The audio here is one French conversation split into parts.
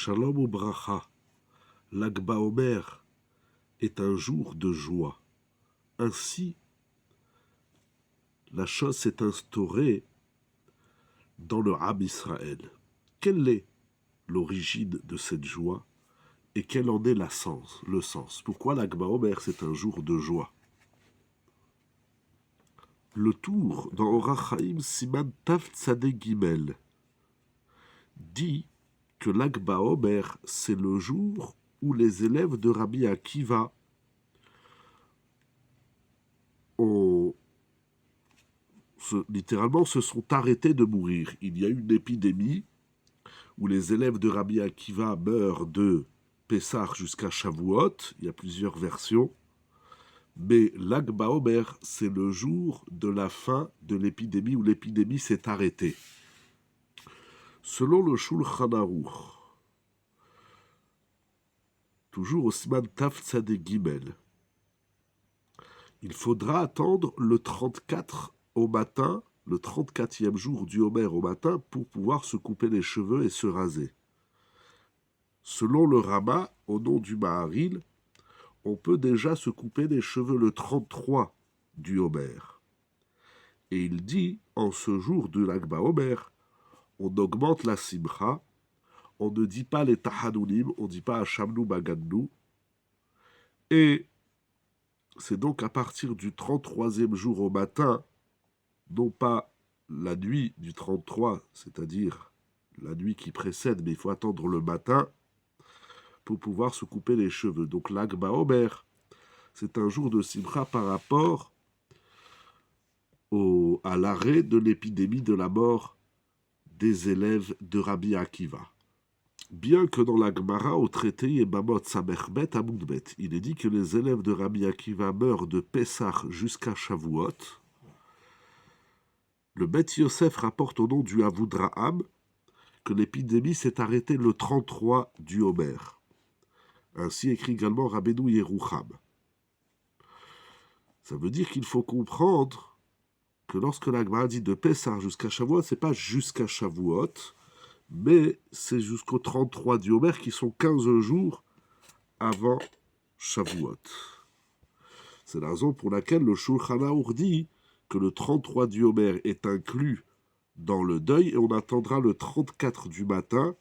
Shalom ou bracha, Lag BaOmer est un jour de joie. Ainsi, la chose s'est instaurée dans le Am Israël. Quelle est l'origine de cette joie et quel en est le sens? Pourquoi Lag BaOmer c'est un jour de joie? Le tour dans Orach Chaim Siman Tav Tzadé Gimel dit que Lag BaOmer c'est le jour où les élèves de Rabbi Akiva littéralement se sont arrêtés de mourir. Il y a eu une épidémie où les élèves de Rabbi Akiva meurent de Pessah jusqu'à Shavuot. Il y a plusieurs versions. Mais Lag BaOmer, c'est le jour de la fin de l'épidémie où l'épidémie s'est arrêtée. Selon le Shulchan Aruch, toujours au Siman Tav Tzadé Gimel, il faudra attendre le 34 au matin, le 34e jour du Homer au matin, pour pouvoir se couper les cheveux et se raser. Selon le Rama, au nom du Maharil, on peut déjà se couper les cheveux le 33 du Homer. Et il dit, en ce jour de Lag BaOmer, on augmente la simcha, on ne dit pas les tahanunim, on ne dit pas Hashamnu Magadnu, et c'est donc à partir du 33e jour au matin, non pas la nuit du 33, c'est-à-dire la nuit qui précède, mais il faut attendre le matin pour pouvoir se couper les cheveux. Donc Lag BaOmer, c'est un jour de simcha par rapport à l'arrêt de l'épidémie de la mort des élèves de Rabbi Akiva. Bien que dans la Gemara, au traité Yebamot Samechbet Amoudbet, il est dit que les élèves de Rabbi Akiva meurent de Pessah jusqu'à Shavuot, le Bet Yosef rapporte au nom du Avudraham que l'épidémie s'est arrêtée le 33 du Homer. Ainsi écrit également Rabbeinu Yerucham. Ça veut dire qu'il faut comprendre que lorsque la Gemara dit de Pessah jusqu'à Shavuot, c'est pas jusqu'à Shavuot, mais c'est jusqu'au 33 du Homer qui sont 15 jours avant Shavuot. C'est la raison pour laquelle le Shulchan Aruch dit que le 33 du Homer est inclus dans le deuil et on attendra le 34 du matin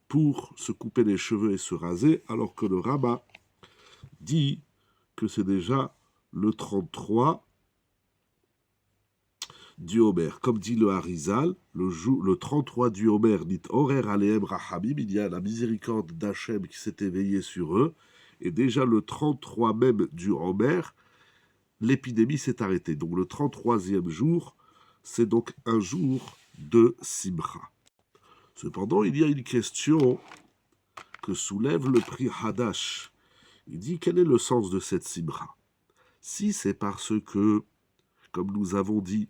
pour se couper les cheveux et se raser, alors que le Rama dit que c'est déjà le 33 du Homer. Comme dit le Harizal, le 33 du Homer dit Horer Aleem Rahamim, il y a la miséricorde d'Hachem qui s'est éveillée sur eux, et déjà le 33 même du Homer, l'épidémie s'est arrêtée. Donc le 33e jour, c'est donc un jour de Simcha. Cependant, il y a une question que soulève le Pri Hadash. Il dit, quel est le sens de cette Simcha? Si c'est parce que, comme nous avons dit,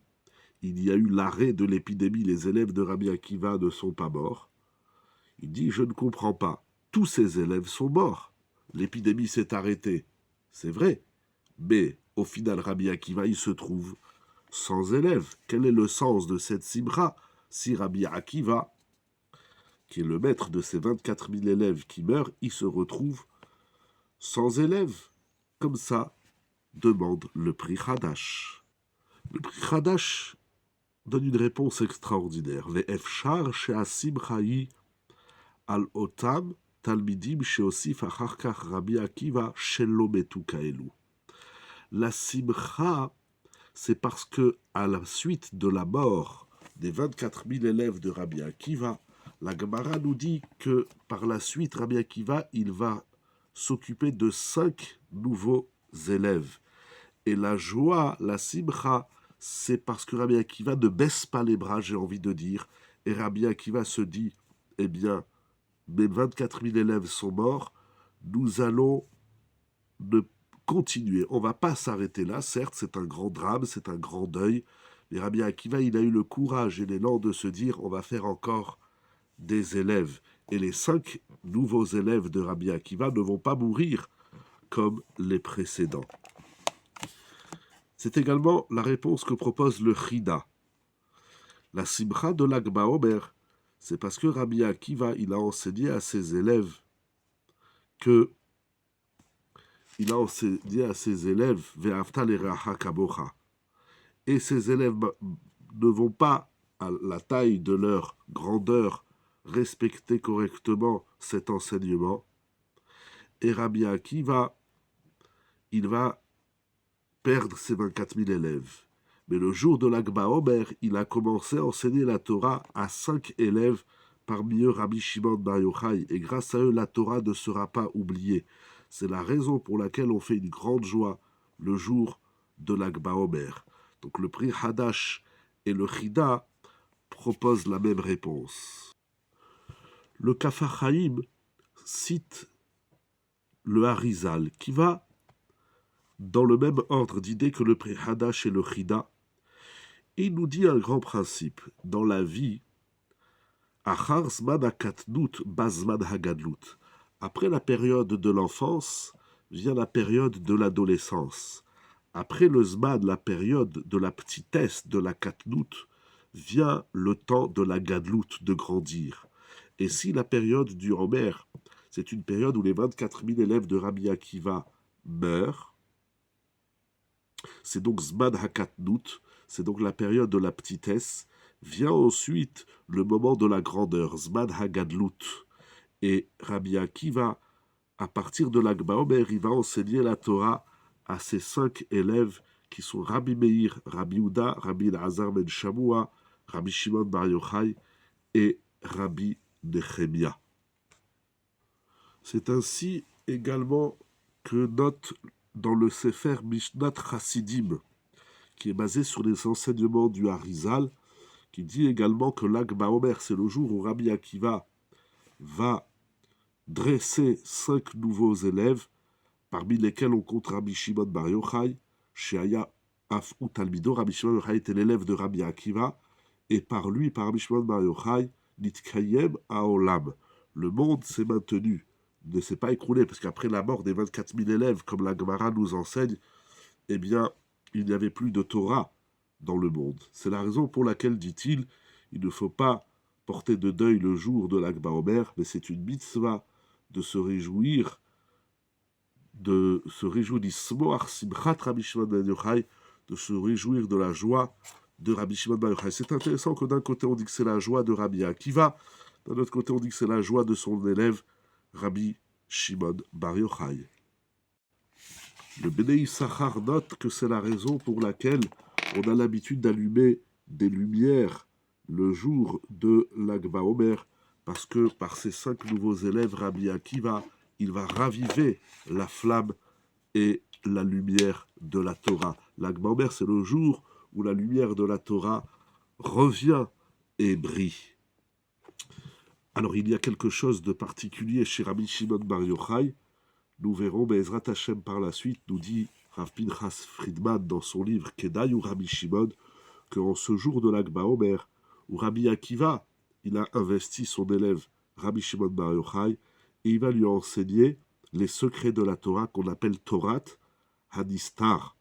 il y a eu l'arrêt de l'épidémie, les élèves de Rabbi Akiva ne sont pas morts, il dit, je ne comprends pas. Tous ces élèves sont morts. L'épidémie s'est arrêtée. C'est vrai. Mais, au final, Rabbi Akiva, il se trouve sans élèves. Quel est le sens de cette Simcha si Rabbi Akiva, qui est le maître de ces 24 000 élèves qui meurent, il se retrouve sans élèves? Comme ça, demande le Pri Hadash. Le Pri Hadash donne une réponse extraordinaire. Ve'efshar she'asimcha'i al otam talmidim she'osif achar kach Rabbi Akiva shelo metu kaelu. La simcha, c'est parce que, à la suite de la mort des 24 000 élèves de Rabbi Akiva, la Gemara nous dit que par la suite, Rabbi Akiva, il va s'occuper de 5 nouveaux élèves. Et la joie, la simcha, c'est parce que Rabbi Akiva ne baisse pas les bras, j'ai envie de dire. Et Rabbi Akiva se dit, eh bien, mes 24 000 élèves sont morts, nous allons continuer. On ne va pas s'arrêter là, certes, c'est un grand drame, c'est un grand deuil. Mais Rabbi Akiva, il a eu le courage et l'élan de se dire, on va faire encore des élèves. Et les 5 nouveaux élèves de Rabbi Akiva ne vont pas mourir comme les précédents. C'est également la réponse que propose le Chida. La simcha de Lag BaOmer, C'est parce que Rabbi Akiva, il a enseigné à ses élèves que Ve'afta l'eracha kamocha. Et ces élèves ne vont pas, à la taille de leur grandeur, respecter correctement cet enseignement. Et Rabbi Akiva, il va perdre ses 24 000 élèves. Mais le jour de l'Akba Omer, il a commencé à enseigner la Torah à 5 élèves, parmi eux Rabbi Shimon Bar Yochai. Et grâce à eux, la Torah ne sera pas oubliée. C'est la raison pour laquelle on fait une grande joie le jour de l'Akba Omer. Donc le prix Hadash et le Chida proposent la même réponse. Le Kafar Chaim cite le Harizal, qui va dans le même ordre d'idées que le prix Hadash et le Chida. Et il nous dit un grand principe. Dans la vie, Achar Zman HaKatnut Bazman HaGadlut. Après la période de l'enfance, vient la période de l'adolescence. Après le Zman, la période de la petitesse, de la Katnut, vient le temps de la Gadlut, de grandir. Et si la période du Omer, c'est une période où les 24 000 élèves de Rabbi Akiva meurent, c'est donc Zman HaKatnut, c'est donc la période de la petitesse. Vient ensuite le moment de la grandeur, Zman HaGadlut. Et Rabbi Akiva, à partir de l'Akba Omer, il va enseigner la Torah à ses 5 élèves qui sont Rabbi Meir, Rabbi Uda, Rabbi Elazar ben Shamua, Rabbi Shimon Bar Yochai et Rabbi Nechemia. C'est ainsi également que note dans le Sefer Mishnat Chassidim, qui est basé sur les enseignements du Harizal, qui dit également que l'Akba Omer, c'est le jour où Rabbi Akiva va dresser 5 nouveaux élèves, parmi lesquels on compte Rabbi Shimon Bar Yochai, Sheaya Af'u Talmido. Rabbi Shimon Bar Yochai était l'élève de Rabbi Akiva, et par lui, par Rabbi Shimon Bar Yochai, Nitkayem Haolam. Le monde s'est maintenu, ne s'est pas écroulé, parce qu'après la mort des 24 000 élèves, comme la Gemara nous enseigne, eh bien, il n'y avait plus de Torah dans le monde. C'est la raison pour laquelle, dit-il, il ne faut pas porter de deuil le jour de l'Akba Omer, mais c'est une mitzvah de se réjouir, d'Ismoach Simchat Rabbi Shimon Bar Yochai, de se réjouir de la joie de Rabbi Shimon Bar Yochai. C'est intéressant que d'un côté on dit que c'est la joie de Rabbi Akiva, d'un autre côté on dit que c'est la joie de son élève Rabbi Shimon Bar Yochai. Le Bnei Issachar note que c'est la raison pour laquelle on a l'habitude d'allumer des lumières le jour de l'Akba Omer, parce que par ses 5 nouveaux élèves, Rabbi Akiva, il va raviver la flamme et la lumière de la Torah. L'Akba Omer, c'est le jour où la lumière de la Torah revient et brille. Alors il y a quelque chose de particulier chez Rabbi Shimon Bar Yochai. Nous verrons, Be'ezrat Hashem par la suite, nous dit Rav Pinchas Friedman dans son livre Kedai ou Rabbi Shimon, qu'en ce jour de l'Akba Omer, où Rabbi Akiva, il a investi son élève Rabbi Shimon Bar Yochai, et il va lui enseigner les secrets de la Torah qu'on appelle Torat Hanistar,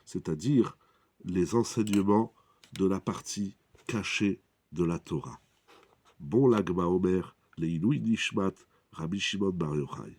c'est-à-dire les enseignements de la partie cachée de la Torah. Bon l'Akba Omer, Leilui Nishmat, Rabbi Shimon Bar Yochai.